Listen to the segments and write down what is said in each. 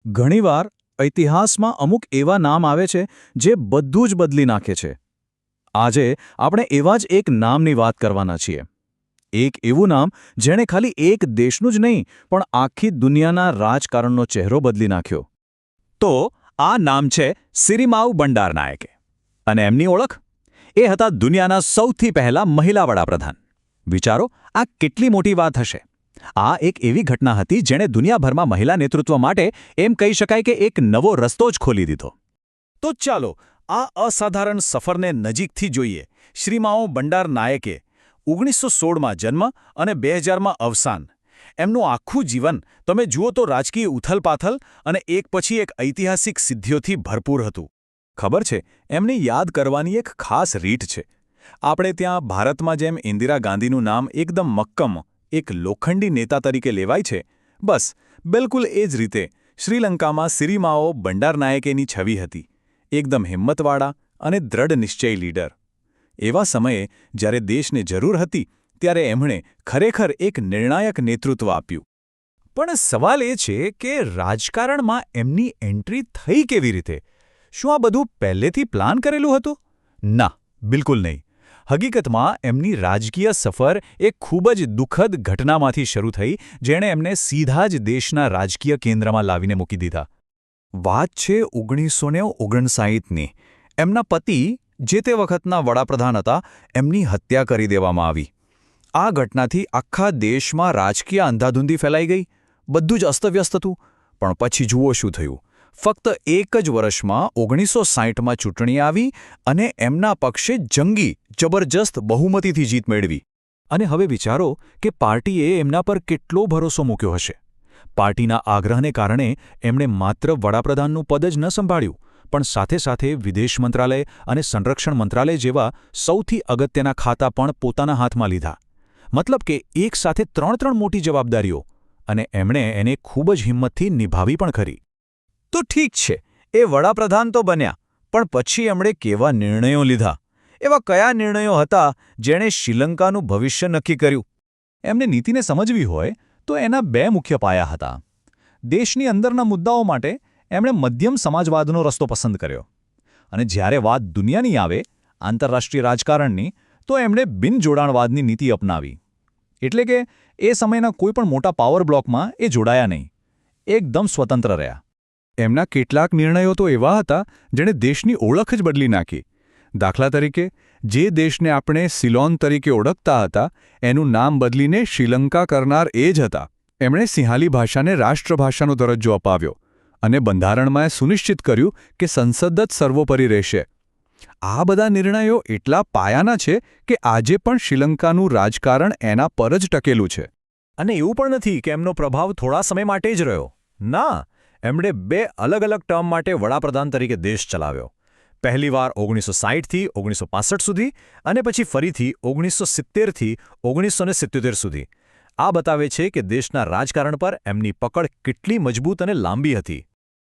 ઘણીવાર ઇતિહાસમાં અમુક એવા નામ આવે છે જે બધું જ બદલી નાખે છે. આજે આપણે એવા જ એક નામની વાત કરવાના છીએ. એક એવું નામ જેણે ખાલી એક દેશનું જ નહીં પણ આખી દુનિયાના રાજકારણનો ચહેરો બદલી નાખ્યો. તો આ નામ છે સિરિમાઉ બંડારનાયકે. અને એમની ઓળખ? એ હતા દુનિયાના સૌથી પહેલા મહિલા વડાપ્રધાન. વિચારો, આ કેટલી મોટી વાત હશે. આ એક એવી ઘટના હતી જેણે દુનિયાભરમાં મહિલા નેતૃત્વ માટે એમ કહી શકાય કે એક નવો રસ્તો જ ખોલી દીધો. તો ચાલો આ અસાધારણ સફરને નજીકથી જોઈએ. શ્રીમાઓ બંડારનાયકે 1916માં જન્મ અને 2000માં અવસાન. એમનું આખું જીવન તમે જુઓ તો રાજકીય ઉથલપાથલ અને એક પછી એક ઐતિહાસિક સિદ્ધિઓથી ભરપૂર હતું. ખબર છે, એમને યાદ કરવાની એક ખાસ રીત છે. આપણે ત્યાં ભારતમાં જેમ ઇન્દિરા ગાંધીનું નામ એકદમ મક્કમ એક લોખંડી નેતા તરીકે લેવાય છે, બસ બિલકુલ એ જ રીતે શ્રીલંકામાં સિરિમાઓ બંડારનાયકેની છબી હતી. એકદમ હિંમતવાળા અને દ્રઢ નિશ્ચયી લીડર. એવા સમયે જ્યારે દેશને જરૂર હતી ત્યારે એમણે ખરેખર એક નિર્ણાયક નેતૃત્વ આપ્યું. પણ સવાલ એ છે કે રાજકારણમાં એમની એન્ટ્રી થઈ કેવી રીતે? શું આ બધું પહેલેથી પ્લાન કરેલું હતું? ના, બિલકુલ નહીં. હકીકતમાં એમની રાજકીય સફર એક ખૂબ જ દુઃખદ ઘટનામાંથી શરૂ થઈ જેણે એમને સીધા જ દેશના રાજકીય કેન્દ્રમાં લાવીને મૂકી દીધા. વાત છે 1959ની. એમના પતિ, જે તે વખતના વડાપ્રધાન હતા, એમની હત્યા કરી દેવામાં આવી. આ ઘટનાથી આખા દેશમાં રાજકીય અંધાધૂંધી ફેલાઈ ગઈ. બધું જ અસ્તવ્યસ્ત હતું. પણ પછી જુઓ શું થયું. ફક્ત એક જ વર્ષમાં 1960માં ચૂંટણી આવી અને એમના પક્ષે જંગી, જબરજસ્ત બહુમતીથી જીત મેળવી. અને હવે વિચારો કે પાર્ટીએ એમના પર કેટલો ભરોસો મૂક્યો હશે. પાર્ટીના આગ્રહને કારણે એમણે માત્ર વડાપ્રધાનનું પદ જ ન સંભાળ્યું, પણ સાથે સાથે વિદેશ મંત્રાલય અને સંરક્ષણ મંત્રાલય જેવા સૌથી અગત્યના ખાતા પણ પોતાના હાથમાં લીધા. મતલબ કે એક સાથે ત્રણ મોટી જવાબદારીઓ. અને એમણે એને ખૂબ જ હિંમતથી નિભાવી પણ ખરી. તો ઠીક છે, એ વડાપ્રધાન તો બન્યા, પણ પછી એમણે કેવા નિર્ણયો લીધા? એવા કયા નિર્ણયો હતા જેણે શ્રીલંકાનું ભવિષ્ય નક્કી કર્યું? એમને નીતિને સમજવી હોય તો એના બે મુખ્ય પાયા હતા. દેશની અંદરના મુદ્દાઓ માટે એમણે મધ્યમ સમાજવાદનો રસ્તો પસંદ કર્યો. અને જ્યારે વાત દુનિયાની આવે, આંતરરાષ્ટ્રીય રાજકારણની, તો એમણે બિનજોડાણવાદની નીતિ અપનાવી. એટલે કે એ સમયના કોઈપણ મોટા પાવર બ્લોકમાં એ જોડાયા નહીં. એકદમ સ્વતંત્ર રહ્યા. એમના કેટલાક નિર્ણયો તો એવા હતા જેણે દેશની ઓળખ જ બદલી નાખી. દાખલા તરીકે, જે દેશને આપણે સિલોન તરીકે ઓળખતા હતા એનું નામ બદલીને શ્રીલંકા કરનાર એ જ હતા. એમણે સિંહાલી ભાષાને રાષ્ટ્રભાષાનો દરજ્જો અપાવ્યો અને બંધારણમાં સુનિશ્ચિત કર્યું કે સંસદ જ સર્વોપરી રહેશે. આ બધા નિર્ણયો એટલા પાયાના છે કે આજે પણ શ્રીલંકાનું રાજકારણ એના પર જ ટકેલું છે. અને એવું પણ નથી કે એમનો પ્રભાવ થોડા સમય માટે જ રહ્યો. ના, એમણે બે અલગ ટર્મ માટે વડાપ્રધાન તરીકે દેશ ચલાવ્યો. પહેલીવાર 1960થી 1965 સુધી અને પછી ફરીથી 1970થી 1977 સુધી. આ બતાવે છે કે દેશના રાજકારણ પર એમની પકડ કેટલી મજબૂત અને લાંબી હતી.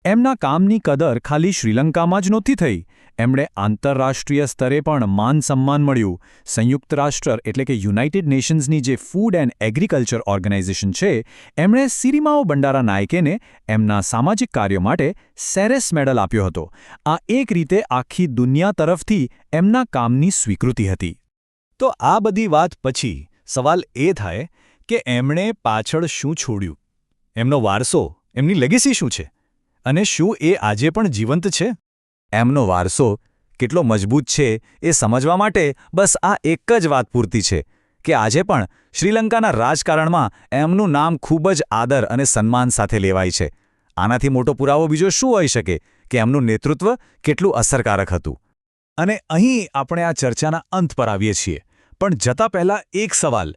એમના કામની કદર ખાલી શ્રીલંકામાં જ નહોતી થઈ. એમણે આંતરરાષ્ટ્રીય સ્તરે પણ માન સન્માન મળ્યું. સંયુક્ત રાષ્ટ્ર એટલે કે યુનાઇટેડ નેશન્સની જે ફૂડ એન્ડ એગ્રીકલ્ચર ઓર્ગેનાઇઝેશન છે, એમણે સિરિમાઓ બંડારાનાયકેને એમના સામાજિક કાર્યો માટે સેરેસ મેડલ આપ્યો હતો. આ એક રીતે આખી દુનિયા તરફથી એમના કામની સ્વીકૃતિ હતી. તો આ બધી વાત પછી સવાલ એ થાય કે એમણે પાછળ શું છોડ્યું? એમનો વારસો, એમની લેગેસી શું છે? અને શું એ આજે પણ જીવંત છે? એમનો વારસો કેટલો મજબૂત છે એ સમજવા માટે બસ આ એક જ વાત પૂરતી છે કે આજે પણ શ્રીલંકાના રાજકારણમાં એમનું નામ ખૂબ જ આદર અને સન્માન સાથે લેવાય છે. આનાથી મોટો પુરાવો બીજો શું હોઈ શકે કે એમનું નેતૃત્વ કેટલું અસરકારક હતું? અને અહીં આપણે આ ચર્ચાના અંત પર આવીએ છીએ. પણ જતા પહેલાં એક સવાલ.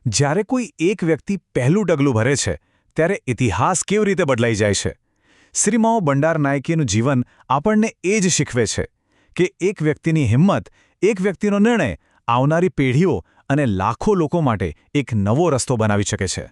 જ્યારે કોઈ એક વ્યક્તિ પહેલું ડગલું ભરે છે ત્યારે ઇતિહાસ કેવી રીતે બદલાઈ જાય છે? સિરિમાઓ બંડારનાયકેનું જીવન આપણને એ જ શીખવે છે કે એક વ્યક્તિની હિંમત, એક વ્યક્તિનો નિર્ણય આવનારી પેઢીઓ અને લાખો લોકો માટે એક નવો રસ્તો બનાવી શકે છે.